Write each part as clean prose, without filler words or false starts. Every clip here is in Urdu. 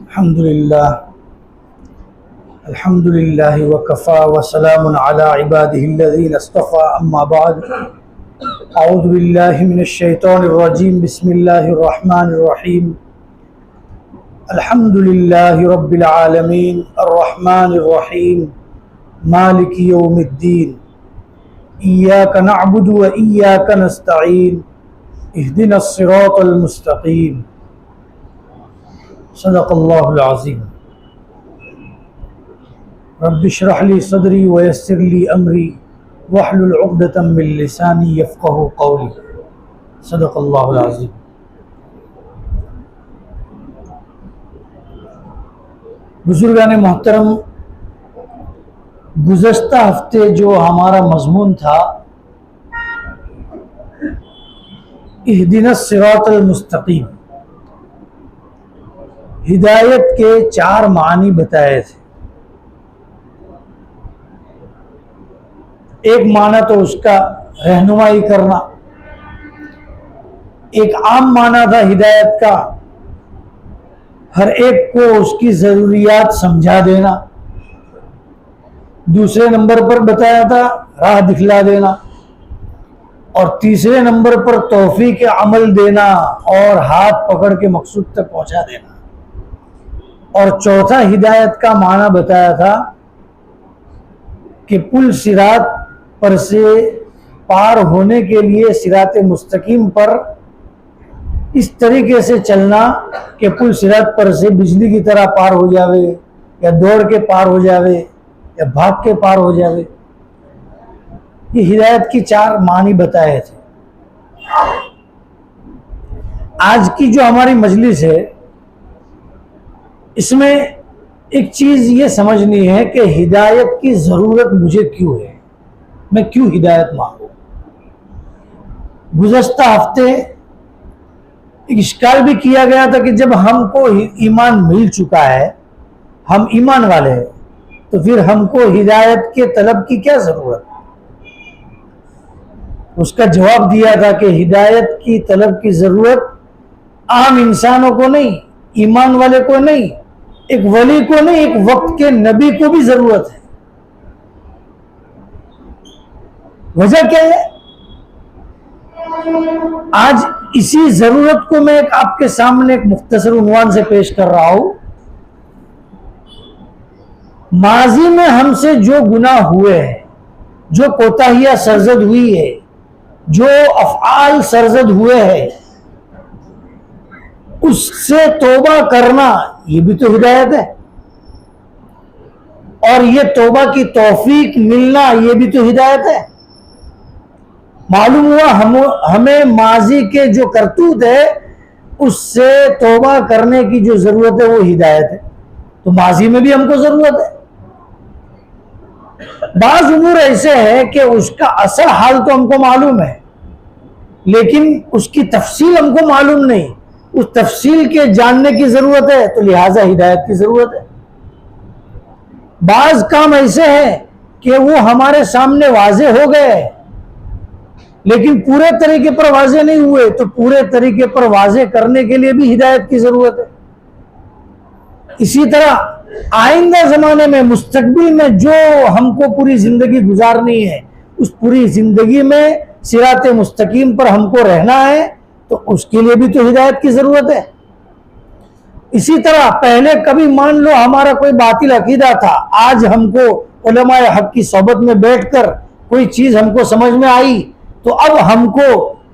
الحمد لله وكفى وسلام على عباده الذين اصطفى أما بعد أعوذ بالله من الشيطان الرجيم بسم الله الرحمن الرحيم الحمد لله رب العالمين الرحمن الرحيم مالك يوم الدين إياك نعبد وإياك نستعين اهدنا الصراط المستقيم صدق اللہ العظیم رب اشرح لی صدری ویسر لی امری واحلل عقدۃ من لسانی یفقہوا قولی صدق اللہ العظیم۔ بزرگان محترم، گزشتہ ہفتے جو ہمارا مضمون تھا اہدنا الصراط المستقیم، ہدایت کے 4 معنی بتائے تھے۔ ایک معنی تو اس کا رہنمائی کرنا، ایک عام معنی تھا ہدایت کا ہر ایک کو اس کی ضروریات سمجھا دینا، دوسرے نمبر پر بتایا تھا راہ دکھلا دینا، اور تیسرے نمبر پر توفیق عمل دینا اور ہاتھ پکڑ کے مقصود تک پہنچا دینا، اور چوتھا ہدایت کا معنی بتایا تھا کہ پل صراط پر سے پار ہونے کے لیے صراط مستقیم پر اس طریقے سے چلنا کہ پل صراط پر سے بجلی کی طرح پار ہو جاوے، یا دوڑ کے پار ہو جاوے، یا بھاگ کے پار ہو جاوے۔ یہ ہدایت کی 4 معنی بتائے تھے۔ آج کی جو ہماری مجلس ہے اس میں ایک چیز یہ سمجھنی ہے کہ ہدایت کی ضرورت مجھے کیوں ہے، میں کیوں ہدایت مانگوں۔ گزشتہ ہفتے ایک اشکال بھی کیا گیا تھا کہ جب ہم کو ایمان مل چکا ہے، ہم ایمان والے ہیں، تو پھر ہم کو ہدایت کے طلب کی کیا ضرورت۔ اس کا جواب دیا تھا کہ ہدایت کی طلب کی ضرورت عام انسانوں کو نہیں، ایمان والے کو نہیں، ایک ولی کو نہیں، ایک وقت کے نبی کو بھی ضرورت ہے۔ وجہ کیا ہے؟ آج اسی ضرورت کو میں آپ کے سامنے ایک مختصر عنوان سے پیش کر رہا ہوں۔ ماضی میں ہم سے جو گناہ ہوئے ہیں، جو کوتاہیاں سرزد ہوئی ہے، جو افعال سرزد ہوئے ہیں، اس سے توبہ کرنا یہ بھی تو ہدایت ہے، اور یہ توبہ کی توفیق ملنا یہ بھی تو ہدایت ہے۔ معلوم ہوا ہمیں ماضی کے جو کرتوت ہے اس سے توبہ کرنے کی جو ضرورت ہے وہ ہدایت ہے، تو ماضی میں بھی ہم کو ضرورت ہے۔ بعض امور ایسے ہیں کہ اس کا اصل حال تو ہم کو معلوم ہے، لیکن اس کی تفصیل ہم کو معلوم نہیں، اس تفصیل کے جاننے کی ضرورت ہے، تو لہٰذا ہدایت کی ضرورت ہے۔ بعض کام ایسے ہیں کہ وہ ہمارے سامنے واضح ہو گئے لیکن پورے طریقے پر واضح نہیں ہوئے، تو پورے طریقے پر واضح کرنے کے لیے بھی ہدایت کی ضرورت ہے۔ اسی طرح آئندہ زمانے میں، مستقبل میں جو ہم کو پوری زندگی گزارنی ہے، اس پوری زندگی میں صراط مستقیم پر ہم کو رہنا ہے، تو اس کے لیے بھی تو ہدایت کی ضرورت ہے۔ اسی طرح پہلے کبھی مان لو ہمارا کوئی باطل عقیدہ تھا، آج ہم کو علماء حق کی صحبت میں بیٹھ کر کوئی چیز ہم کو سمجھ میں آئی، تو اب ہم کو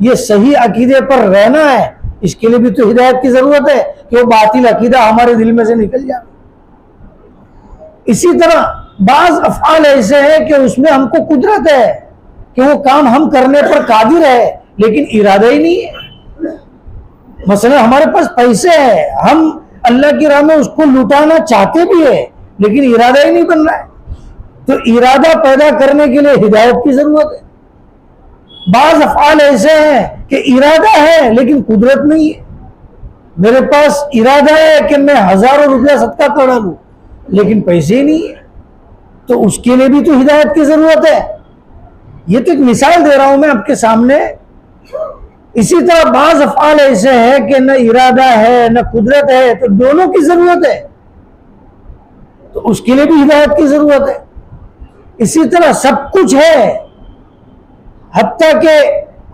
یہ صحیح عقیدے پر رہنا ہے، اس کے لیے بھی تو ہدایت کی ضرورت ہے کہ وہ باطل عقیدہ ہمارے دل میں سے نکل جائے۔ اسی طرح بعض افعال ایسے ہیں کہ اس میں ہم کو قدرت ہے کہ وہ کام ہم کرنے پر قادر ہے، لیکن ارادہ ہی نہیں ہے۔ مثلا ہمارے پاس پیسے ہیں، ہم اللہ کی راہ میں اس کو لوٹانا چاہتے بھی ہیں، لیکن ارادہ ہی نہیں بن رہا ہے، تو ارادہ پیدا کرنے کے لیے ہدایت کی ضرورت ہے۔ بعض افعال ایسے ہیں کہ ارادہ ہے لیکن قدرت نہیں ہے۔ میرے پاس ارادہ ہے کہ میں 1000 روپیہ صدقہ کرا لوں، لیکن پیسے ہی نہیں ہے، تو اس کے لیے بھی تو ہدایت کی ضرورت ہے۔ یہ تو ایک مثال دے رہا ہوں میں آپ کے سامنے، اسی طرح بعض افعال ایسے ہیں کہ نہ ارادہ ہے نہ قدرت ہے، تو دونوں کی ضرورت ہے، تو اس کے لیے بھی ہدایت کی ضرورت ہے۔ اسی طرح سب کچھ ہے، حتیٰ کہ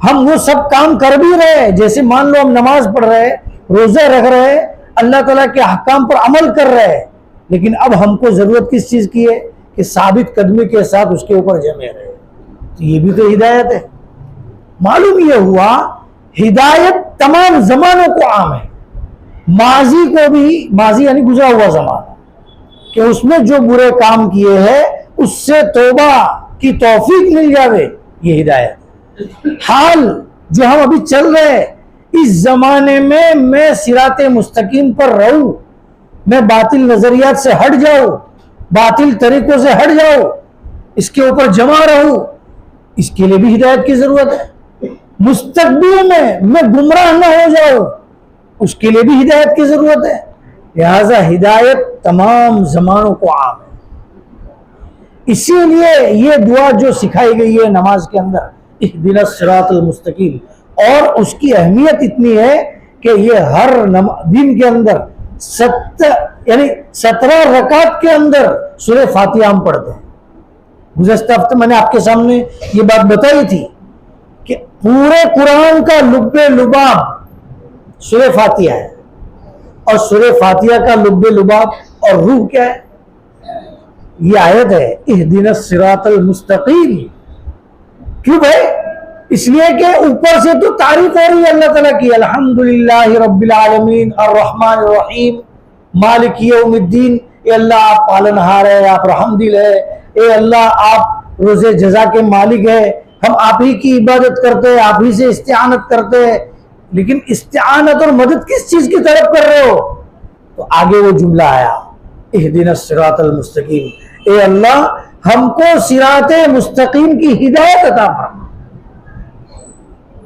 ہم وہ سب کام کر بھی رہے، جیسے مان لو ہم نماز پڑھ رہے، روزے رکھ رہے، اللہ تعالیٰ کے احکام پر عمل کر رہے، لیکن اب ہم کو ضرورت کس چیز کی ہے کہ ثابت قدمی کے ساتھ اس کے اوپر جمے رہے، تو یہ بھی تو ہدایت ہے۔ معلوم یہ ہوا ہدایت تمام زمانوں کو عام ہے، ماضی کو بھی، ماضی یعنی گزرا ہوا زمانہ، کہ اس میں جو برے کام کیے ہیں اس سے توبہ کی توفیق مل جاوے، یہ ہدایت۔ حال جو ہم ابھی چل رہے ہیں اس زمانے میں صراط مستقیم پر رہوں، میں باطل نظریات سے ہٹ جاؤں، باطل طریقوں سے ہٹ جاؤں، اس کے اوپر جمع رہوں، اس کے لیے بھی ہدایت کی ضرورت ہے۔ مستقبل میں گمراہ نہ ہو جاؤں، اس کے لیے بھی ہدایت کی ضرورت ہے۔ لہذا ہدایت تمام زمانوں کو عام ہے۔ اسی لیے یہ دعا جو سکھائی گئی ہے نماز کے اندر، اہدنا الصراط المستقیم، اور اس کی اہمیت اتنی ہے کہ یہ ہر دن کے اندر 17 رکعت کے اندر سورہ فاتحہ ہم پڑھتے ہیں۔ گزشتہ ہفتے میں نے آپ کے سامنے یہ بات بتائی تھی کہ پورے قرآن کا لب لباب سورہ فاتحہ ہے، اور سورہ فاتحہ کا لب لباب اور روح کیا ہے؟ یہ آیت ہے اہدنا الصراط المستقیم۔ کیوں بھائی؟ اس لیے کہ اوپر سے تو تعریف ہو رہی ہے اللہ تعالیٰ کی، الحمدللہ رب العالمین الرحمن الرحیم مالک یوم الدین، اے اللہ آپ پالنہار ہے، آپ رحم دل ہے، اے اللہ آپ روز جزا کے مالک ہے، ہم آپ ہی کی عبادت کرتے ہیں، آپ ہی سے استعانت کرتے ہیں۔ لیکن استعانت اور مدد کس چیز کی طرف کر رہے ہو؟ تو آگے وہ جملہ آیا اہدنا الصراط المستقیم، اے اللہ ہم کو صراط مستقیم کی ہدایت عطا فرما،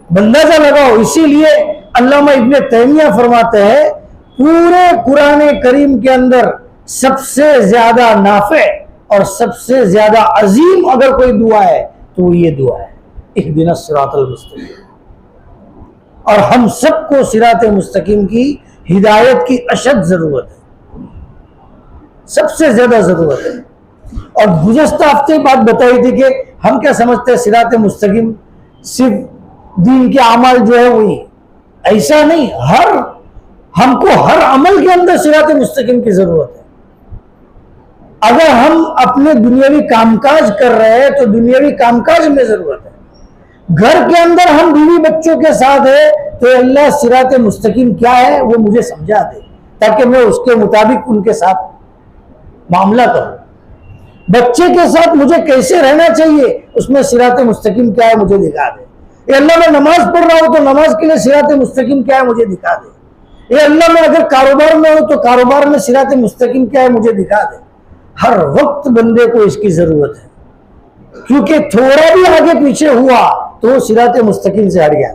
بندازہ لگاؤ۔ اسی لیے علامہ ابن تیمیہ فرماتے ہیں پورے قرآن کریم کے اندر سب سے زیادہ نافع اور سب سے زیادہ عظیم اگر کوئی دعا ہے تو وہ یہ دعا ہے اہدنا الصراط المستقیم۔ اور ہم سب کو صراط مستقیم کی ہدایت کی اشد ضرورت ہے، سب سے زیادہ ضرورت ہے۔ اور گزشتہ ہفتے بات بتائی تھی کہ ہم کیا سمجھتے ہیں صراط مستقیم صرف دین کے اعمال جو ہے وہی، ایسا نہیں، ہم کو ہر عمل کے اندر صراط مستقیم کی ضرورت ہے۔ اگر ہم اپنے دنیاوی کام کاج کر رہے ہیں تو دنیاوی کام کاج میں ضرورت ہے، گھر کے اندر ہم بیوی بچوں کے ساتھ ہے تو اللہ صراط مستقیم کیا ہے وہ مجھے سمجھا دے تاکہ میں اس کے مطابق ان کے ساتھ معاملہ کروں۔ بچے کے ساتھ مجھے کیسے رہنا چاہیے اس میں صراط مستقیم کیا ہے مجھے دکھا دے۔ اے اللہ میں نماز پڑھ رہا ہوں تو نماز کے لیے صراط مستقیم کیا ہے مجھے دکھا دے۔ اے اللہ میں اگر کاروبار میں ہوں تو کاروبار میں صراط مستقیم کیا ہے مجھے دکھا دے۔ ہر وقت بندے کو اس کی ضرورت ہے، کیونکہ تھوڑا بھی آگے پیچھے ہوا تو وہ صراط مستقیم سے ہٹ گیا۔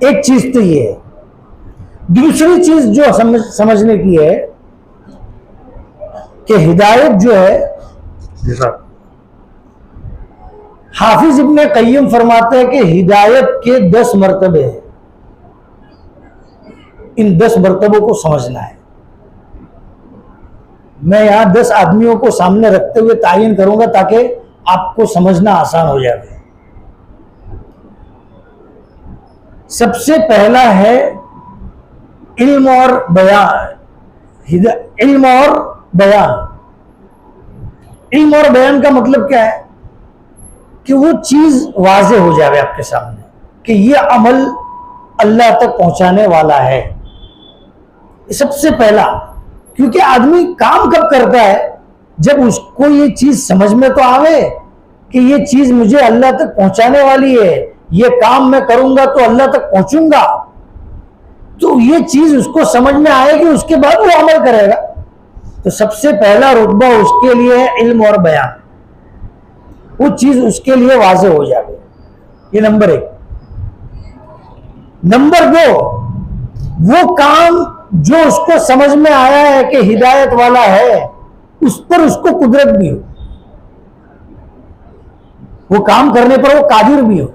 ایک چیز تو یہ ہے، دوسری چیز جو سمجھنے کی ہے کہ ہدایت جو ہے، حافظ ابن قیم فرماتے ہیں کہ ہدایت کے 10 مرتبے ہیں، ان 10 مرتبوں کو سمجھنا ہے۔ میں یہاں 10 آدمیوں کو سامنے رکھتے ہوئے تعین کروں گا تاکہ آپ کو سمجھنا آسان ہو جائے۔ سب سے پہلا ہے علم اور بیان۔ علم اور بیان، علم اور بیان کا مطلب کیا ہے کہ وہ چیز واضح ہو جائے آپ کے سامنے کہ یہ عمل اللہ تک پہنچانے والا ہے۔ سب سے پہلا، کیونکہ آدمی کام کب کرتا ہے جب اس کو یہ چیز سمجھ میں تو آوے کہ یہ چیز مجھے اللہ تک پہنچانے والی ہے، یہ کام میں کروں گا تو اللہ تک پہنچوں گا، تو یہ چیز اس کو سمجھ میں آئے گی، اس کے بعد وہ عمل کرے گا۔ تو سب سے پہلا رتبہ اس کے لیے ہے علم اور بیان، وہ چیز اس کے لیے واضح ہو جائے، یہ نمبر 1۔ نمبر 2، وہ کام جو اس کو سمجھ میں آیا ہے کہ ہدایت والا ہے اس پر اس کو قدرت بھی ہو، وہ کام کرنے پر وہ قادر بھی ہو۔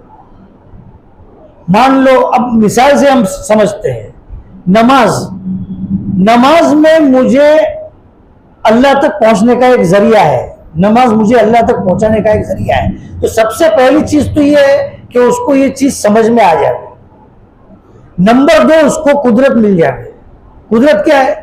مان لو اب مثال سے ہم سمجھتے ہیں نماز میں مجھے اللہ تک پہنچنے کا ایک ذریعہ ہے، نماز مجھے اللہ تک پہنچانے کا ایک ذریعہ ہے، تو سب سے پہلی چیز تو یہ ہے کہ اس کو یہ چیز سمجھ میں آ جائے۔ نمبر 2، اس کو قدرت مل جائے۔ قدرت کیا ہے؟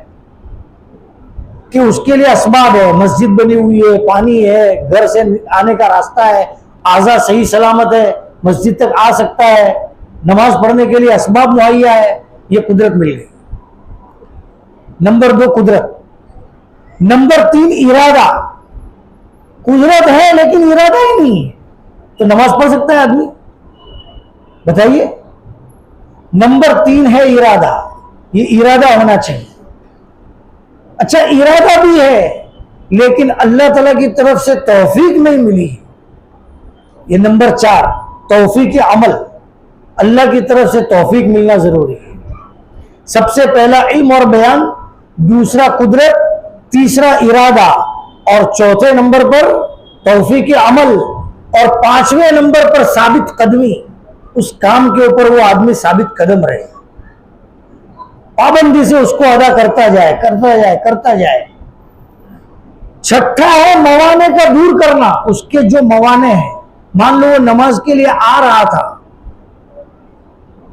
کہ اس کے لیے اسباب ہے، مسجد بنی ہوئی ہے، پانی ہے، گھر سے آنے کا راستہ ہے، اعضاء صحیح سلامت ہے، مسجد تک آ سکتا ہے، نماز پڑھنے کے لیے اسباب مہیا ہے، یہ قدرت مل گئی۔ نمبر 2 قدرت۔ نمبر 3 ارادہ۔ قدرت ہے لیکن ارادہ ہی نہیں ہے تو نماز پڑھ سکتا ہے آدمی؟ بتائیے۔ نمبر 3 ہے ارادہ، یہ ارادہ ہونا چاہیے۔ اچھا ارادہ بھی ہے لیکن اللہ تعالیٰ کی طرف سے توفیق نہیں ملی، یہ نمبر 4 توفیق عمل، اللہ کی طرف سے توفیق ملنا ضروری ہے۔ سب سے پہلا علم اور بیان، دوسرا قدرت، تیسرا ارادہ، اور چوتھے نمبر پر توفیق عمل، اور 5ویں نمبر پر ثابت قدمی، اس کام کے اوپر وہ آدمی ثابت قدم رہے، پابندی سے اس کو ادا کرتا جائے کرتا جائے کرتا جائے۔ چھٹا ہے موانع کا دور کرنا، اس کے جو موانع ہیں، مان لو وہ نماز کے لیے آ رہا تھا،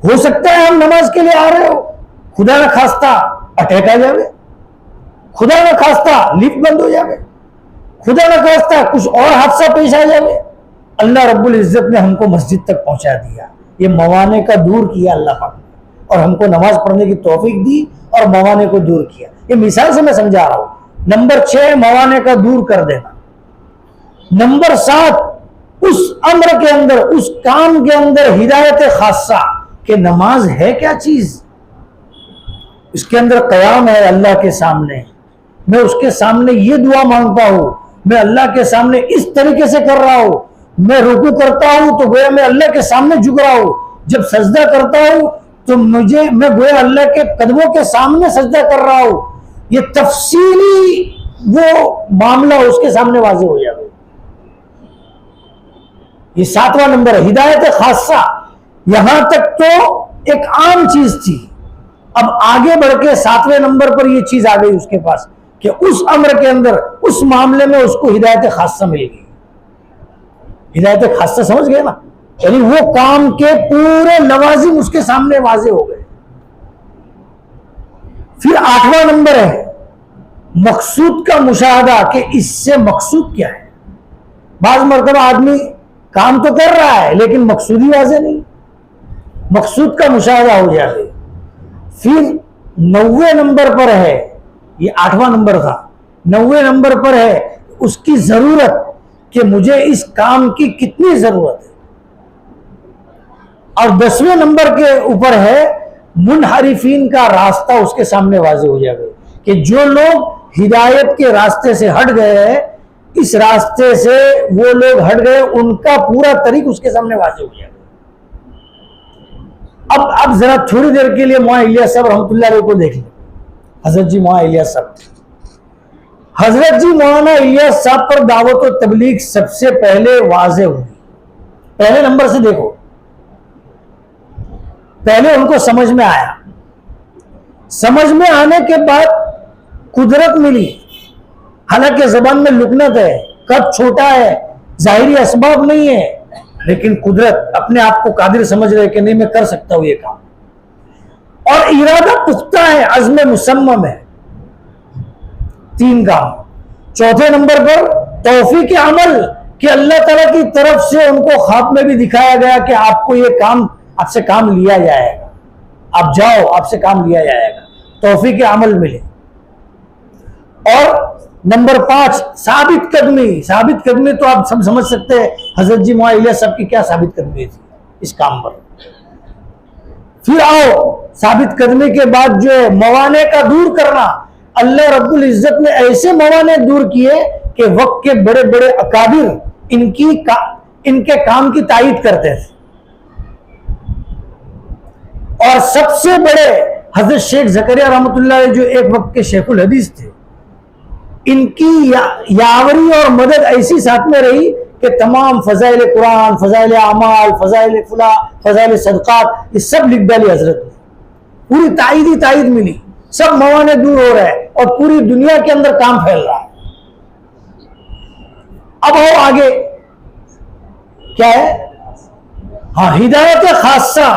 ہو سکتا ہے ہم نماز کے لیے آ رہے ہو، خدا نہ خواستہ اٹیک آ جائے، خدا نہ خواستہ لفٹ بند ہو جائے، خدا نہ خواستہ کچھ اور حادثہ پیش آ جائے، اللہ رب العزت نے ہم کو مسجد تک پہنچا دیا، یہ موانع کا دور کیا اللہ پاک نے، اور ہم کو نماز پڑھنے کی توفیق دی اور موانع کو دور کیا۔ یہ مثال سے میں سمجھا رہا ہوں۔ نمبر 6 موانع کا دور کر دینا۔ نمبر 7 اس امر کے اندر، اس کام کے اندر ہدایت خاصہ کہ نماز ہے کیا چیز، اس کے اندر قیام ہے اللہ کے سامنے، میں اس کے سامنے یہ دعا مانگتا ہوں، میں اللہ کے سامنے اس طریقے سے کر رہا ہوں، میں رکوع کرتا ہوں تو گویا میں اللہ کے سامنے جھک رہا ہوں، جب سجدہ کرتا ہوں تو میں گویا اللہ کے قدموں کے سامنے سجدہ کر رہا ہوں، یہ تفصیلی وہ معاملہ اس کے سامنے واضح ہو جائے۔ یہ 7واں نمبر ہے ہدایت خاصہ۔ یہاں تک تو ایک عام چیز تھی، اب آگے بڑھ کے 7ویں نمبر پر یہ چیز آ گئی اس کے پاس کہ اس امر کے اندر، اس معاملے میں اس کو ہدایت خاصہ مل گئی۔ ہدایت خاصہ سمجھ گئے نا، یعنی وہ کام کے پورے لوازم اس کے سامنے واضح ہو گئے۔ پھر 8واں نمبر ہے مقصود کا مشاہدہ کہ اس سے مقصود کیا ہے۔ بعض مرتبہ آدمی کام تو کر رہا ہے لیکن مقصود ہی واضح نہیں، مقصود کا مشاہدہ ہو جائے۔ پھر 9ویں نمبر پر ہے، یہ 8واں نمبر تھا، 9ویں نمبر پر ہے اس کی ضرورت کہ مجھے اس کام کی کتنی ضرورت ہے، اور 10ویں نمبر کے اوپر ہے منحرفین کا راستہ اس کے سامنے واضح ہو جائے گا کہ جو لوگ ہدایت کے راستے سے ہٹ گئے ہیں، اس راستے سے وہ لوگ ہٹ گئے، ان کا پورا طریق اس کے سامنے واضح ہو جائے گا۔ اب ذرا تھوڑی دیر کے لیے مولانا الیاس صاحب رحمۃ اللہ علیہ کو دیکھ لیں، حضرت جی مولانا الیاس صاحب۔ حضرت جی مولانا الیاس صاحب پر دعوت و تبلیغ سب سے پہلے واضح ہوئی، پہلے نمبر سے دیکھو، پہلے ان کو سمجھ میں آیا، سمجھ میں آنے کے بعد قدرت ملی، حالانکہ زبان میں لکنت ہے، قد چھوٹا ہے، ظاہری اسباب نہیں ہے، لیکن قدرت اپنے آپ کو قادر سمجھ رہے کہ نہیں میں کر سکتا ہوں یہ کام، اور ارادہ پختہ ہے، عزم مصمم ہے۔ 3 کام۔ چوتھے نمبر پر توفیق عمل کہ اللہ تعالیٰ کی طرف سے ان کو خواب میں بھی دکھایا گیا کہ آپ کو یہ کام، آپ سے کام لیا جائے گا، آپ جاؤ آپ سے کام لیا جائے گا، توفیق عمل ملے۔ اور نمبر 5 ثابت قدمی۔ ثابت قدمی تو آپ سب سمجھ سکتے ہیں حضرت جی مولانا الیاس صاحب کی کیا ثابت قدمی تھی اس کام پر۔ پھر آؤ ثابت قدمی کے بعد جو موانع کا دور کرنا، اللہ رب العزت نے ایسے موانع دور کیے کہ وقت کے بڑے بڑے اکابر ان کے کام کی تائید کرتے تھے، اور سب سے بڑے حضرت شیخ زکریا رحمۃ اللہ علیہ جو ایک وقت کے شیخ الحدیث تھے، ان کی یاوری اور مدد ایسی ساتھ میں رہی کہ تمام فضائل قرآن، فضائل اعمال، فضائل فلاں، فضائل صدقات، یہ سب لکھ ڈالی حضرت نے. پوری تائید ملی، سب موانع دور ہو رہے ہیں اور پوری دنیا کے اندر کام پھیل رہا ہے. اب آؤ آگے کیا ہے؟ ہاں، ہدایت خاصہ.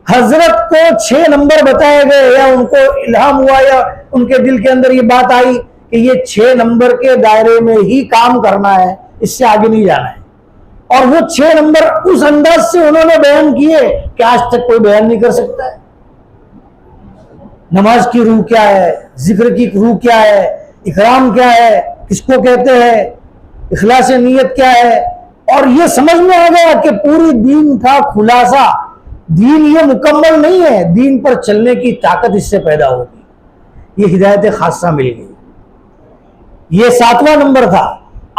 حضرت کو 6 نمبر بتائے گئے، یا ان کو الہام ہوا یا ان کے دل کے اندر یہ بات آئی کہ یہ 6 نمبر کے دائرے میں ہی کام کرنا ہے، اس سے آگے نہیں جانا ہے. اور وہ 6 نمبر اس انداز سے انہوں نے بیان کیے کہ آج تک کوئی بیان نہیں کر سکتا ہے. نماز کی روح کیا ہے، ذکر کی روح کیا ہے، اکرام کیا ہے، کس کو کہتے ہیں، اخلاص نیت کیا ہے. اور یہ سمجھ میں آ گیا کہ پوری دین کا خلاصہ، دین یہ مکمل نہیں ہے، دین پر چلنے کی طاقت اس سے پیدا ہوگی. یہ ہدایت خاصہ مل گئی. یہ 7واں نمبر تھا.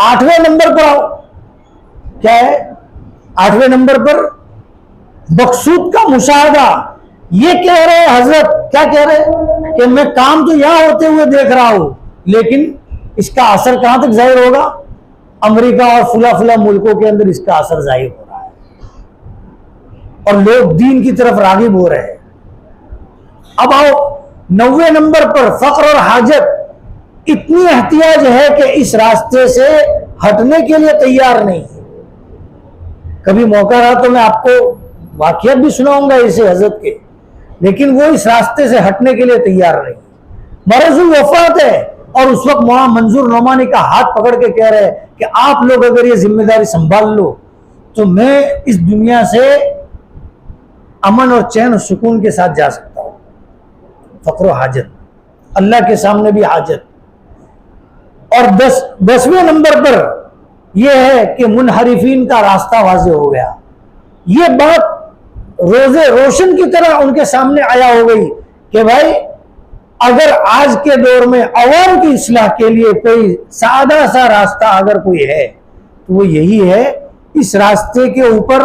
8ویں نمبر پر آؤ. کیا ہے 8ویں نمبر پر؟ مقصود کا مشاہدہ. یہ کہہ رہے ہیں حضرت، کیا کہہ رہے ہیں کہ میں کام تو یہاں ہوتے ہوئے دیکھ رہا ہوں، لیکن اس کا اثر کہاں تک ظاہر ہوگا؟ امریکہ اور فلاں ملکوں کے اندر اس کا اثر ظاہر ہو رہا ہے اور لوگ دین کی طرف راغب ہو رہے ہیں. اب آؤ 9ویں نمبر پر فقر اور حاجت. اتنی احتیاج ہے کہ اس راستے سے ہٹنے کے لیے تیار نہیں. کبھی موقع رہا تو میں آپ کو واقعات بھی سناؤں گا اسے حضرت کے، لیکن وہ اس راستے سے ہٹنے کے لیے تیار نہیں. مرض الوفات ہے اور اس وقت مولانا منظور نعمانی کا ہاتھ پکڑ کے کہہ رہے ہیں کہ آپ لوگ اگر یہ ذمہ داری سنبھال لو تو میں اس دنیا سے امن اور چین اور سکون کے ساتھ جا سکتا ہوں. فقر و حاجت، اللہ کے سامنے بھی حاجت. اور 10ویں نمبر پر یہ ہے کہ منحرفین کا راستہ واضح ہو گیا. یہ بات روزے روشن کی طرح ان کے سامنے آیا ہو گئی کہ بھائی اگر آج کے دور میں عوام کی اصلاح کے لیے کوئی سادہ سا راستہ اگر کوئی ہے تو وہ یہی ہے. اس راستے کے اوپر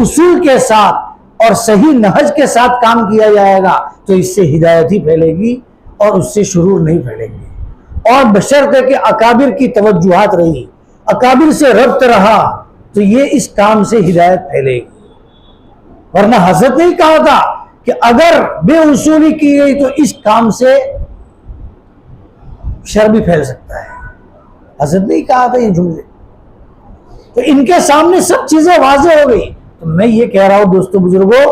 اصول کے ساتھ اور صحیح نہج کے ساتھ کام کیا جائے گا تو اس سے ہدایت ہی پھیلے گی اور اس سے شرور نہیں پھیلے گی. اور بشرط کہ اکابر کی توجہات رہی، اکابر سے ربط رہا تو یہ اس کام سے ہدایت پھیلے گی. ورنہ حضرت نے کہا تھا کہ اگر بے اصولی کی گئی تو اس کام سے شر بھی پھیل سکتا ہے. حضرت نے کہا تھا یہ جملے. تو ان کے سامنے سب چیزیں واضح ہو گئی. تو میں یہ کہہ رہا ہوں دوستو بزرگوں،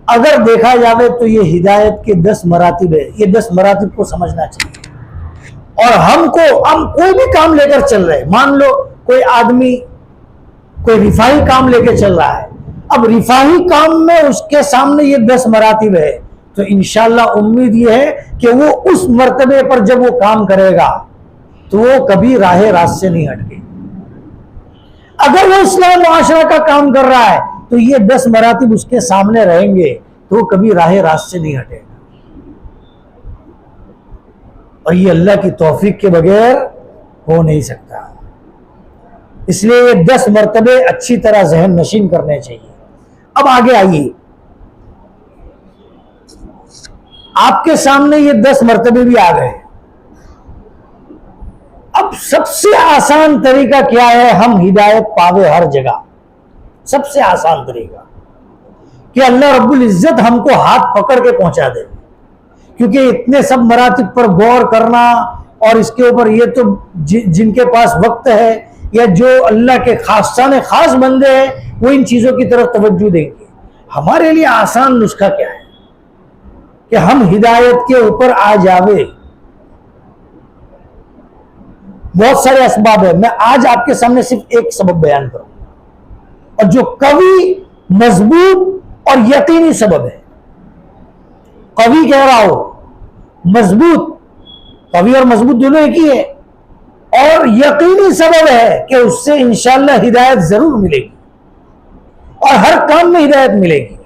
اگر دیکھا جاوے تو یہ ہدایت کے 10 مراتب ہے. یہ 10 مراتب کو سمجھنا چاہیے. اور ہم کوئی بھی کام لے کر چل رہے، مان لو کوئی آدمی کوئی رفاہی کام لے کے چل رہا ہے، اب رفاہی کام میں اس کے سامنے یہ 10 مراتب ہے تو انشاءاللہ امید یہ ہے کہ وہ اس مرتبے پر جب وہ کام کرے گا تو وہ کبھی راہ راست سے نہیں ہٹے. اگر وہ اسلام معاشرہ کا کام کر رہا ہے تو یہ 10 مراتب اس کے سامنے رہیں گے تو وہ کبھی راہ راست سے نہیں ہٹے گا. اور یہ اللہ کی توفیق کے بغیر ہو نہیں سکتا. اس لیے یہ 10 مرتبے اچھی طرح ذہن نشین کرنے چاہیے. اب آگے آئیے، آپ کے سامنے یہ 10 مرتبے بھی آ گئے. اب سب سے آسان طریقہ کیا ہے ہم ہدایت پاوے ہر جگہ؟ سب سے آسان طریقہ کہ اللہ رب العزت ہم کو ہاتھ پکڑ کے پہنچا دے. کیونکہ اتنے سب مراتب پر غور کرنا اور اس کے اوپر یہ تو جن کے پاس وقت ہے یا جو اللہ کے خاص بندے ہیں وہ ان چیزوں کی طرف توجہ دیں گے. ہمارے لیے آسان نسخہ کیا ہے کہ ہم ہدایت کے اوپر آ جاوے. بہت سارے اسباب ہیں، میں آج آپ کے سامنے صرف ایک سبب بیان کروں گا اور جو قوی، مضبوط اور یقینی سبب ہے. قوی کہہ رہا ہو، مضبوط، قوی اور مضبوط دونوں ایک ہی ہے. اور یقینی سبب ہے کہ اس سے انشاءاللہ ہدایت ضرور ملے گی اور ہر کام میں ہدایت ملے گی،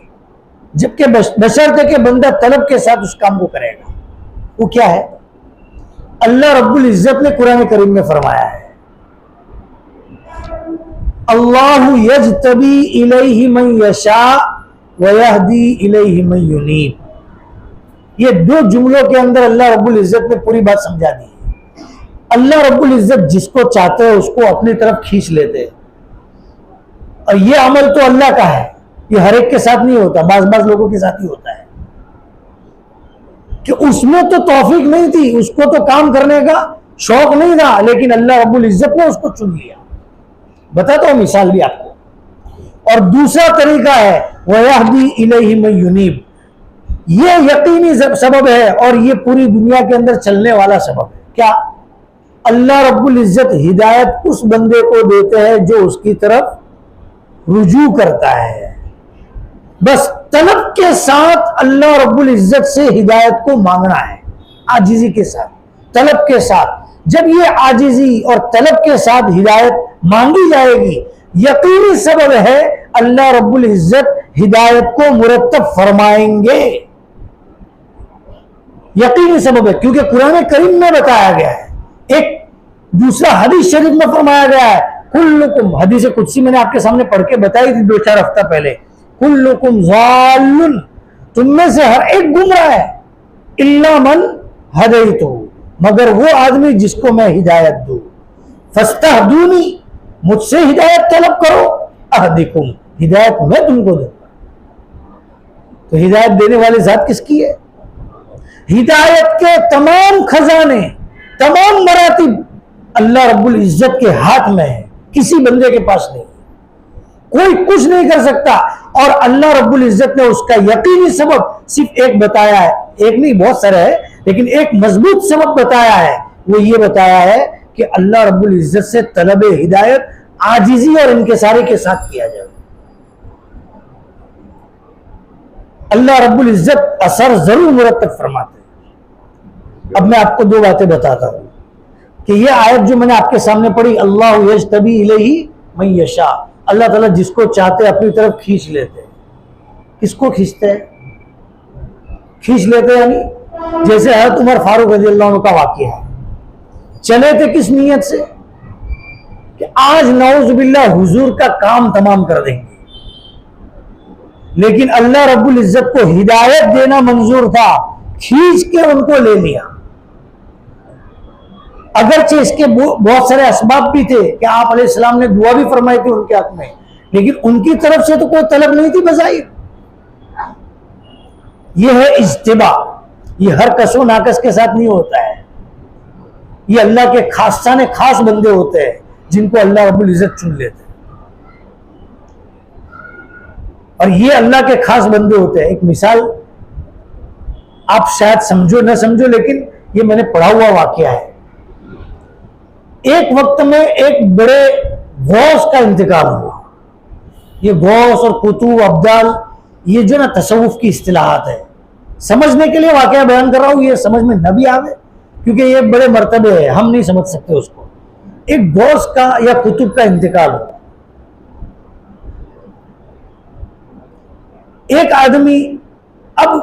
جبکہ بشرط کہ بندہ طلب کے ساتھ اس کام کو کرے گا. وہ کیا ہے؟ اللہ رب العزت نے قرآن کریم میں فرمایا ہے اللہ یجتبی الیہ من یشاء ویہدی الیہ من ینیب. یہ 2 جملوں کے اندر اللہ رب العزت نے پوری بات سمجھا دی ہے. اللہ رب العزت جس کو چاہتے ہیں اس کو اپنی طرف کھینچ لیتے ہیں اور یہ عمل تو اللہ کا ہے، یہ ہر ایک کے ساتھ نہیں ہوتا، بعض لوگوں کے ساتھ ہی ہوتا ہے کہ اس میں تو توفیق نہیں تھی، اس کو تو کام کرنے کا شوق نہیں تھا، لیکن اللہ رب العزت نے اس کو چن لیا. بتاتا ہوں مثال بھی آپ کو. اور دوسرا طریقہ ہے وَيَهْدِي إِلَيْهِ مَن يُنِيبُ، یہ یقینی سبب ہے اور یہ پوری دنیا کے اندر چلنے والا سبب ہے. کیا؟ اللہ رب العزت ہدایت اس بندے کو دیتے ہیں جو اس کی طرف رجوع کرتا ہے. بس طلب کے ساتھ اللہ رب العزت سے ہدایت کو مانگنا ہے، عاجزی کے ساتھ، طلب کے ساتھ. جب یہ عاجزی اور طلب کے ساتھ ہدایت مانگی جائے گی، یقینی سبب ہے اللہ رب العزت ہدایت کو مرتب فرمائیں گے. یقینی سبب ہے، کیونکہ قرآن کریم میں بتایا گیا ہے. ایک دوسرا حدیث شریف میں فرمایا گیا ہے کلکم، حدیث قدسی میں نے آپ کے سامنے پڑھ کے بتائی تھی 2-4 ہفتہ پہلے، کلکم ضال، تم میں سے ہر ایک گمراہ ہے، الا من ہدیتہ، مگر وہ آدمی جس کو میں ہدایت دوں. فاستہدونی، مجھ سے ہدایت طلب کرو، اہدکم، ہدایت میں تم کو دوں گا. تو ہدایت دینے والی ذات کس کی ہے؟ ہدایت کے تمام خزانے، تمام مراتب اللہ رب العزت کے ہاتھ میں ہے، کسی بندے کے پاس نہیں، کوئی کچھ نہیں کر سکتا. اور اللہ رب العزت نے اس کا یقینی سبب صرف ایک بتایا ہے، ایک نہیں بہت سارے ہے، لیکن ایک مضبوط سبب بتایا ہے. وہ یہ بتایا ہے کہ اللہ رب العزت سے طلب ہدایت عاجزی اور انکساری کے ساتھ کیا جائے. اللہ رب العزت اثر ضرور مرتب فرماتے ہیں. اب میں آپ کو 2 باتیں بتاتا ہوں کہ یہ آیت جو میں نے آپ کے سامنے پڑھی، اللہ یجتبی الیہ من یشاء، اللہ تعالیٰ جس کو چاہتے اپنی طرف کھینچ لیتے ہیں. کس کو کھینچتے ہیں؟ کھینچ لیتے ہیں یعنی جیسے حضرت عمر فاروق رضی اللہ عنہ کا واقعہ ہے. چلے تھے کس نیت سے کہ آج نعوذ باللہ حضور کا کام تمام کر دیں گے، لیکن اللہ رب العزت کو ہدایت دینا منظور تھا، کھینچ کے ان کو لے لیا. اگرچہ اس کے بہت سارے اسباب بھی تھے کہ آپ علیہ السلام نے دعا بھی فرمائی تھی ان کے حق میں، لیکن ان کی طرف سے تو کوئی طلب نہیں تھی بظاہر. یہ ہے اجتباء، یہ ہر کس و ناقص کے ساتھ نہیں ہوتا ہے. یہ اللہ کے خاصہ نے خاص بندے ہوتے ہیں جن کو اللہ رب العزت چن لیتے ہیں، اور یہ اللہ کے خاص بندے ہوتے ہیں. ایک مثال آپ شاید سمجھو نہ سمجھو، لیکن یہ میں نے پڑھا ہوا واقعہ ہے. ایک وقت میں ایک بڑے غوث کا انتقال ہوا. یہ غوث اور قطب ابدال یہ جو نا تصوف کی اصطلاحات ہے، سمجھنے کے لیے واقعہ بیان کر رہا ہوں، یہ سمجھ میں نہ بھی آوے کیونکہ یہ بڑے مرتبے ہیں، ہم نہیں سمجھ سکتے اس کو. ایک غوث کا یا قطب کا انتقال ہوا. ایک آدمی، اب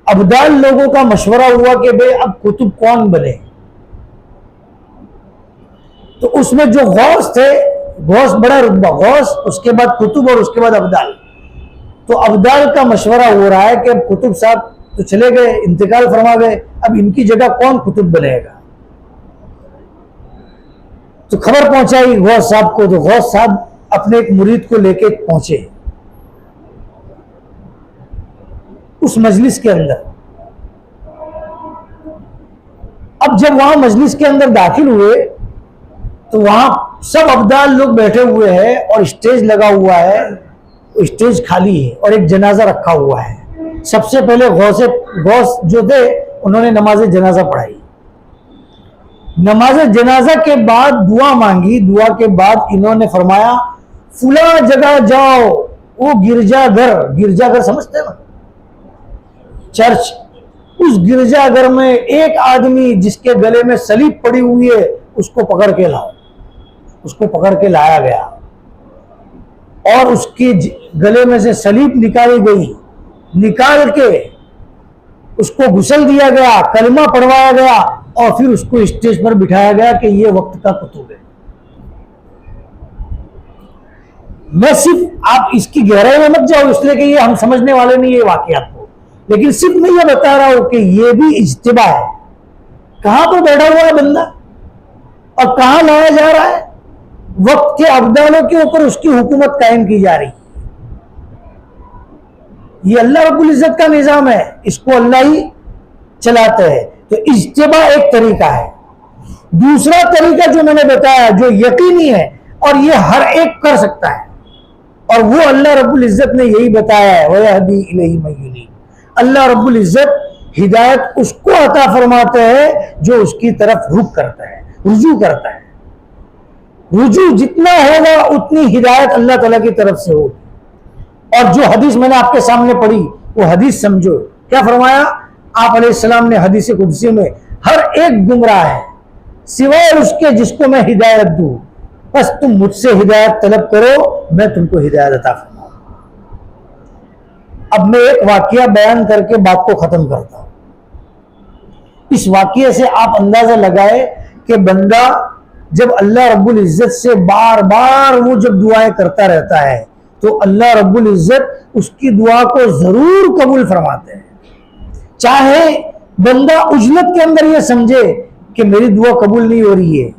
ابدال لوگوں کا مشورہ ہوا کہ بھئی اب قطب کون بنے. تو اس میں جو غوث تھے، غوث بڑا رتبہ، غوث اس کے بعد قطب اور اس کے بعد ابدال. تو ابدال کا مشورہ ہو رہا ہے کہ اب قطب صاحب تو چلے گئے، انتقال فرما گئے، اب ان کی جگہ کون قطب بنے گا. تو خبر پہنچائی غوث صاحب کو. تو غوث صاحب اپنے ایک مرید کو لے کے پہنچے اس مجلس کے اندر. اب جب وہاں مجلس کے اندر داخل ہوئے تو وہاں سب ابدال لوگ بیٹھے ہوئے ہیں اور اسٹیج لگا ہوا ہے، اسٹیج خالی ہے اور ایک جنازہ رکھا ہوا ہے. سب سے پہلے غوث جو تھے انہوں نے نماز جنازہ پڑھائی. نماز جنازہ کے بعد دعا مانگی. دعا کے بعد انہوں نے فرمایا فلاں جگہ جاؤ، وہ گرجا گھر سمجھتے ہیں نا، چرچ، اس گرجا گھر میں ایک آدمی جس کے گلے میں صلیب پڑی ہوئی ہے اس کو پکڑ کے لاؤ. اس کو پکڑ کے لایا گیا اور اس کے گلے میں سے صلیب نکالی گئی. نکال کے اس کو غسل دیا گیا، کلمہ پڑھوایا گیا اور پھر اس کو اسٹیج پر بٹھایا گیا کہ یہ وقت کا قطب ہے. میں صرف آپ اس کی گہرائی میں مت جاؤ اس لیے کہ یہ ہم سمجھنے والے نہیں یہ واقعات کو، لیکن صرف میں یہ بتا رہا ہوں کہ یہ بھی اجتباء ہے. کہاں پر بیٹھا ہوا ہے بندہ اور کہاں لایا جا رہا ہے؟ وقت کے ابدالوں کے اوپر اس کی حکومت قائم کی جا رہی ہے. یہ اللہ رب العزت کا نظام ہے, اس کو اللہ ہی چلاتے ہیں. تو اجتباع ایک طریقہ ہے. دوسرا طریقہ جو میں نے بتایا جو یقینی ہے اور یہ ہر ایک کر سکتا ہے, اور وہ اللہ رب العزت نے یہی بتایا ہے, وَيَهْدِي إِلَيْهِ مَن يُنِيبُ. اللہ رب العزت ہدایت اس کو عطا فرماتے ہیں جو اس کی طرف رخ کرتا ہے, رجوع کرتا ہے. رجوع جتنا ہوگا اتنی ہدایت اللہ تعالیٰ کی طرف سے ہوگی. اور جو حدیث میں نے آپ کے سامنے پڑھی وہ حدیث سمجھو. کیا فرمایا آپ علیہ السلام نے حدیث قدسی میں؟ ہر ایک گمراہ ہے سوائے اس کے جس کو میں ہدایت دوں, بس تم مجھ سے ہدایت طلب کرو, میں تم کو ہدایت عطا فرماؤں. اب میں ایک واقعہ بیان کر کے بات کو ختم کرتا ہوں. اس واقعے سے آپ اندازہ لگائے کہ بندہ جب اللہ رب العزت سے بار بار وہ جب دعائیں کرتا رہتا ہے تو اللہ رب العزت اس کی دعا کو ضرور قبول فرماتے ہیں. چاہے بندہ عجلت کے اندر یہ سمجھے کہ میری دعا قبول نہیں ہو رہی ہے,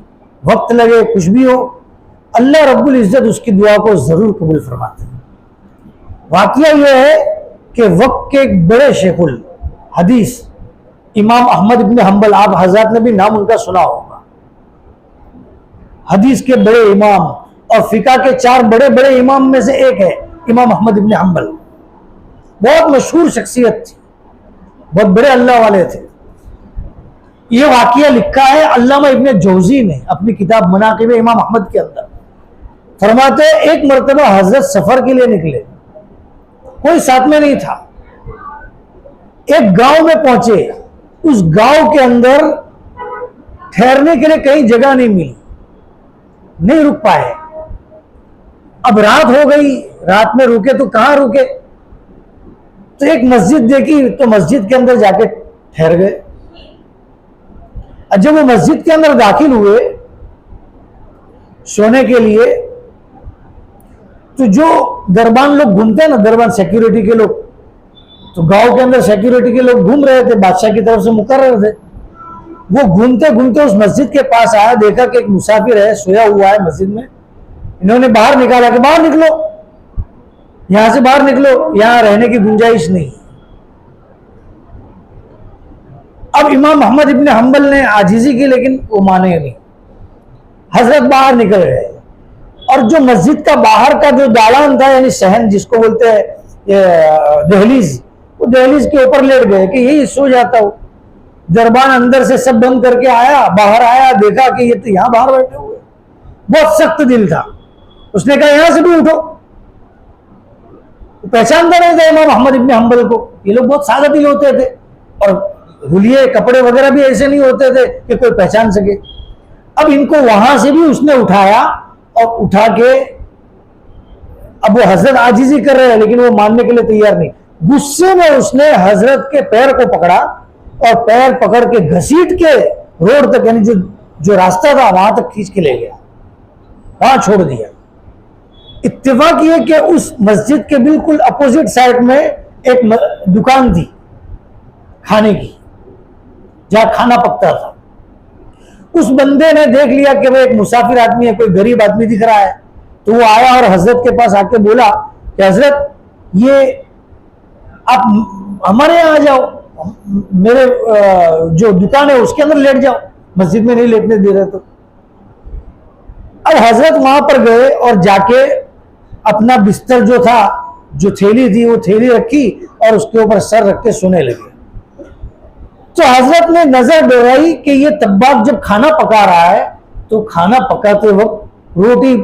وقت لگے, کچھ بھی ہو, اللہ رب العزت اس کی دعا کو ضرور قبول فرماتے ہیں. واقعہ یہ ہے کہ وقت کے ایک بڑے شیخ الحدیث امام احمد ابن حنبل, آپ حضرات نے بھی نام ان کا سنا ہوگا, حدیث کے بڑے امام اور فقہ کے 4 بڑے بڑے امام میں سے ایک ہے امام احمد ابن حنبل. بہت مشہور شخصیت تھی, بہت بڑے اللہ والے تھے. یہ واقعہ لکھا ہے علامہ ابن جوزی نے اپنی کتاب مناقب امام احمد کے اندر. فرماتے ہیں ایک مرتبہ حضرت سفر کے لیے نکلے, کوئی ساتھ میں نہیں تھا. ایک گاؤں میں پہنچے, اس گاؤں کے اندر ٹھہرنے کے لیے کہیں جگہ نہیں ملی, نہیں رک پائے. اب رات ہو گئی, رات میں رکے تو کہاں رکے, تو ایک مسجد دیکھی تو مسجد کے اندر جا کے ٹھہر گئے. جب وہ مسجد کے اندر داخل ہوئے سونے کے لیے تو جو دربان لوگ گھومتے ہیں نا, دربان سیکیورٹی کے لوگ, تو گاؤں کے اندر سیکیورٹی کے لوگ گھوم رہے تھے, بادشاہ کی طرف سے مقرر تھے. وہ گھومتے گھومتے اس مسجد کے پاس آیا, دیکھا کہ ایک مسافر ہے سویا ہوا ہے مسجد میں. انہوں نے باہر نکالا کہ باہر نکلو, یہاں سے باہر نکلو, یہاں رہنے کی گنجائش نہیں. اب امام محمد ابن حنبل نے عاجزی کی لیکن وہ مانے نہیں. حضرت باہر نکل گئے اور جو مسجد کا باہر کا جو دالان تھا, یعنی صحن جس کو بولتے ہیں دہلیز, وہ دہلیز کے اوپر لیٹ گئے کہ یہی سو جاتا ہوں. دربان اندر سے سب بند کر کے آیا, باہر آیا, دیکھا کہ یہ تو یہاں باہر بیٹھے ہوئے. بہت سخت دل تھا, اس نے کہا یہاں سے بھی اٹھو. پہچانتا نہیں تھا امام محمد ابن حنبل کو. یہ لوگ بہت سادہ دل ہوتے تھے اور حلیے کپڑے وغیرہ بھی ایسے نہیں ہوتے تھے کہ کوئی پہچان سکے. اب ان کو وہاں سے بھی اس نے اٹھایا اور اٹھا کے, اب وہ حضرت عاجزی کر رہے ہیں لیکن وہ ماننے کے لیے تیار نہیں. غصے میں اس نے حضرت کے پیر کو پکڑا اور پیر پکڑ کے گھسیٹ کے روڈ تک, یعنی جو راستہ تھا وہاں تک کھینچ کے لے گیا, وہاں چھوڑ دیا. اتفاق یہ کہ اس مسجد کے بالکل اپوزٹ سائڈ میں ایک دکان تھی کھانے کی, جہاں کھانا پکتا تھا. اس بندے نے دیکھ لیا کہ وہ ایک مسافر آدمی ہے, کوئی غریب آدمی دکھ رہا ہے, تو وہ آیا اور حضرت کے پاس آ کے بولا کہ حضرت یہ آپ ہمارے یہاں آ جاؤ, میرے جو دکان ہے اس کے اندر لیٹ جاؤ, مسجد میں نہیں لیٹنے دے رہے. تو اب حضرت وہاں پر گئے اور جا کے اپنا بستر جو تھا, جو تھیلی تھی وہ تھیلی رکھی اور اس کے اوپر سر رکھ کے سونے لگے. تو حضرت نے نظر دوڑائی کہ یہ طباخ جب کھانا پکا رہا ہے تو کھانا پکاتے وقت روٹی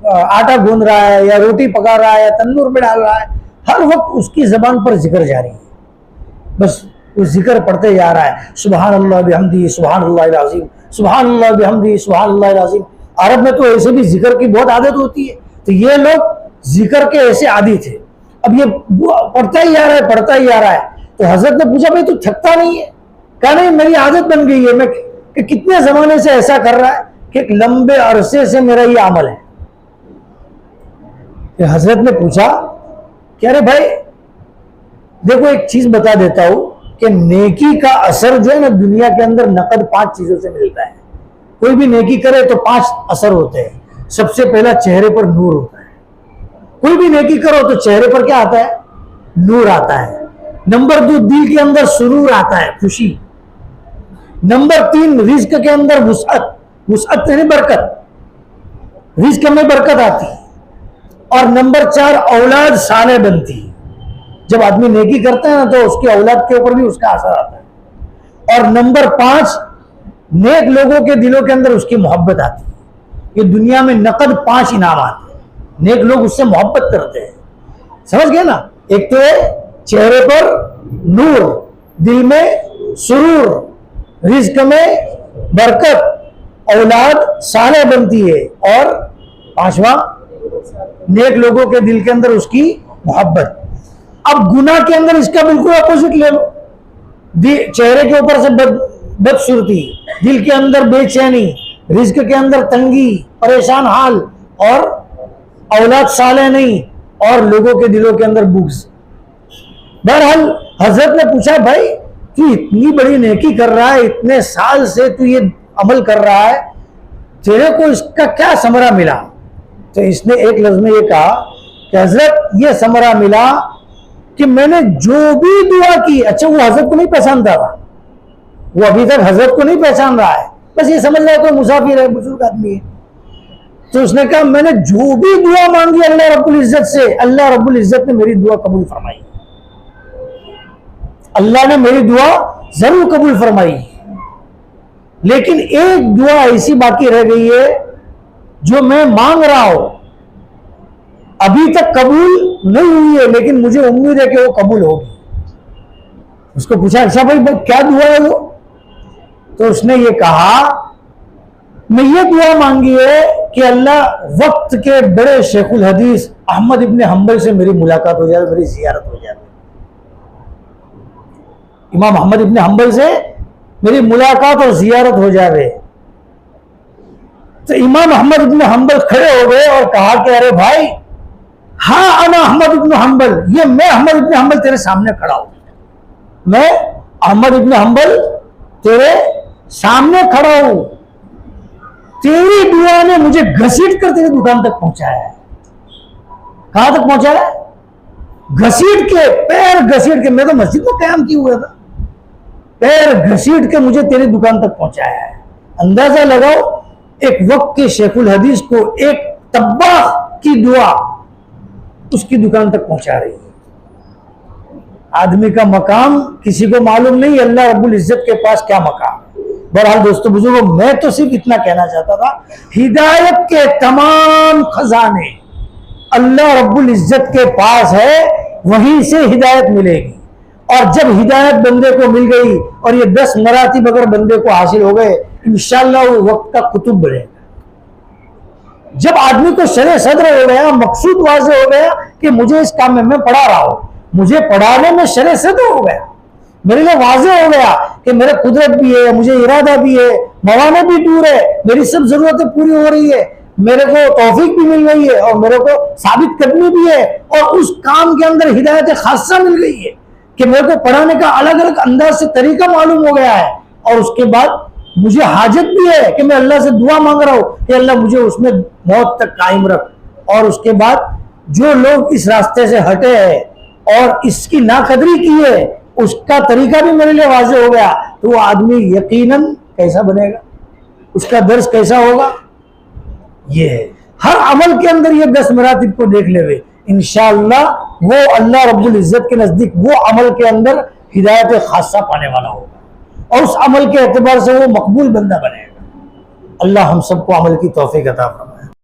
آٹا گوندھ رہا ہے یا روٹی پکا رہا ہے یا تندور میں ڈال رہا ہے, ہر وقت اس کی زبان پر ذکر جاری ہے, بس وہ ذکر پڑھتے جا رہا ہے. سبحان اللہ بحمدہ سبحان اللہ العظیم, سبحان اللہ بحمدہ سبحان اللہ العظیم. عرب میں تو ایسے بھی ذکر کی بہت عادت ہوتی ہے, تو یہ لوگ ذکر کے ایسے عادی تھے. اب یہ پڑھتا ہی جا رہا ہے, پڑھتا ہی جا رہا ہے. تو حضرت نے پوچھا بھائی تو تھکتا نہیں ہے؟ کہا نہیں, میری عادت بن گئی ہے, میں کہ کتنے زمانے سے ایسا کر رہا ہے کہ ایک لمبے عرصے سے میرا یہ عمل ہے. کہ حضرت نے پوچھا کہ ارے بھائی دیکھو ایک چیز بتا دیتا ہوں کہ نیکی کا اثر جو ہے نا دنیا کے اندر نقد 5 چیزوں سے ملتا ہے. کوئی بھی نیکی کرے تو 5 اثر ہوتے ہیں. سب سے پہلا چہرے پر نور ہوتا ہے. کوئی بھی نیکی کرو تو چہرے پر کیا آتا ہے؟ نور آتا ہے. نمبر 2 دل کے اندر سرور آتا ہے, خوشی. نمبر 3 رزق کے اندر وسعت یعنی برکت, رزق میں برکت آتی ہے. اور نمبر 4 اولاد صالح بنتی ہے. جب آدمی نیکی کرتا ہے نا تو اس کی اولاد کے اوپر بھی اس کا اثر آتا ہے. اور نمبر 5 نیک لوگوں کے دلوں کے اندر اس کی محبت آتی ہے. یہ دنیا میں نقد 5 انعامات ہیں, نیک لوگ اس سے محبت کرتے ہیں. سمجھ گئے نا؟ ایک تو چہرے پر نور, دل میں سرور, رزق میں برکت, اولاد صالح بنتی ہے, اور 5واں نیک لوگوں کے دل کے اندر اس کی محبت. اب گناہ کے اندر اس کا بالکل اپوزٹ لے لو. چہرے کے اوپر سے بدصورتی, دل کے اندر بے چینی, رزق کے اندر تنگی, پریشان حال, اور اولاد صالح نہیں, اور لوگوں کے دلوں کے اندر بغض. بہرحال حضرت نے پوچھا, بھائی تو اتنی بڑی نیکی کر رہا ہے, اتنے سال سے تو یہ عمل کر رہا ہے, تیرے کو اس کا کیا ثمرہ ملا؟ تو اس نے ایک لفظ میں یہ کہا کہ حضرت یہ ثمرہ ملا کہ میں نے جو بھی دعا کی. اچھا وہ حضرت کو نہیں پہچانتا تھا, وہ ابھی تک حضرت کو نہیں پہچان رہا ہے, بس یہ سمجھ رہا ہے کوئی مسافر ہے, بزرگ آدمی ہے. تو اس نے کہا میں نے جو بھی دعا مانگی اللہ رب العزت سے, اللہ رب العزت نے میری دعا قبول فرمائی. اللہ نے میری دعا ضرور قبول فرمائی, لیکن ایک دعا ایسی باقی رہ گئی ہے جو میں مانگ رہا ہوں, ابھی تک قبول نہیں ہوئی ہے, لیکن مجھے امید ہے کہ وہ قبول ہوگی. اس کو پوچھا, اچھا بھائی کیا دعا ہے وہ؟ تو اس نے یہ کہا میں یہ دعا مانگی ہے کہ اللہ وقت کے بڑے شیخ الحدیث احمد ابن حنبل سے میری ملاقات ہو جائے, میری زیارت ہو جائے. امام احمد ابن حنبل سے میری ملاقات اور زیارت ہو جائے. تو امام احمد ابن حنبل کھڑے ہو گئے اور کہا کہ ارے بھائی, ہاں انا احمد ابن حنبل, یہ میں احمد ابن حنبل تیرے سامنے کھڑا ہوں, میں احمد ابن حنبل تیرے سامنے کھڑا ہوں. تیری دعا نے مجھے گھسیٹ کر تیری دکان تک پہنچایا ہے. کہاں تک پہنچایا ہے؟ گھسیٹ کے, پیر گھسیٹ کے. میں تو مسجد میں قیام کیے ہوئے تھا, پیر گھسیٹ کے مجھے تیری دکان تک پہنچایا ہے. اندازہ لگاؤ, ایک وقت کے شیخ الحدیث کو ایک طباخ کی دعا اس کی دکان تک پہنچا رہی ہے. آدمی کا مقام کسی کو معلوم نہیں, اللہ رب العزت کے پاس کیا مقام. بہرحال دوستو بزرگوں, میں تو صرف اتنا کہنا چاہتا تھا, ہدایت کے تمام خزانے اللہ رب العزت کے پاس ہے, وہیں سے ہدایت ملے گی. اور جب ہدایت بندے کو مل گئی اور یہ 10 مراتب اگر بندے کو حاصل ہو گئے, انشاءاللہ وہ وقت کا قطب بنے گا. جب آدمی کو شرع صدر ہو گیا, مقصود واضح ہو گیا کہ مجھے اس کام میں پڑھا رہا ہوں, مجھے پڑھانے میں شرع صدر ہو گیا, میرے لیے واضح ہو گیا کہ میرے قدرت بھی ہے, مجھے ارادہ بھی ہے, موانع بھی دور ہے, میری سب ضرورتیں پوری ہو رہی ہے, میرے کو توفیق بھی مل گئی ہے, اور میرے کو ثابت کرنی بھی ہے, اور اس کام کے اندر ہدایت خاصہ مل گئی ہے کہ میرے کو پڑھانے کا الگ الگ انداز سے طریقہ معلوم ہو گیا ہے. اور اس کے بعد مجھے حاجت بھی ہے کہ میں اللہ سے دعا مانگ رہا ہوں کہ اللہ مجھے اس میں موت تک قائم رکھ. اور اس کے بعد جو لوگ اس راستے سے ہٹے ہیں اور اس کی ناقدری کی ہے, اس کا طریقہ بھی میرے لیے واضح ہو گیا, تو وہ آدمی یقیناً کیسا بنے گا, اس کا درس کیسا ہوگا. یہ ہے ہر عمل کے اندر یہ 10 مراتب کو دیکھ لے, انشاءاللہ وہ اللہ رب العزت کے نزدیک وہ عمل کے اندر ہدایت خاصہ پانے والا ہوگا, اور اس عمل کے اعتبار سے وہ مقبول بندہ بنے گا. اللہ ہم سب کو عمل کی توفیق عطا فرمائے.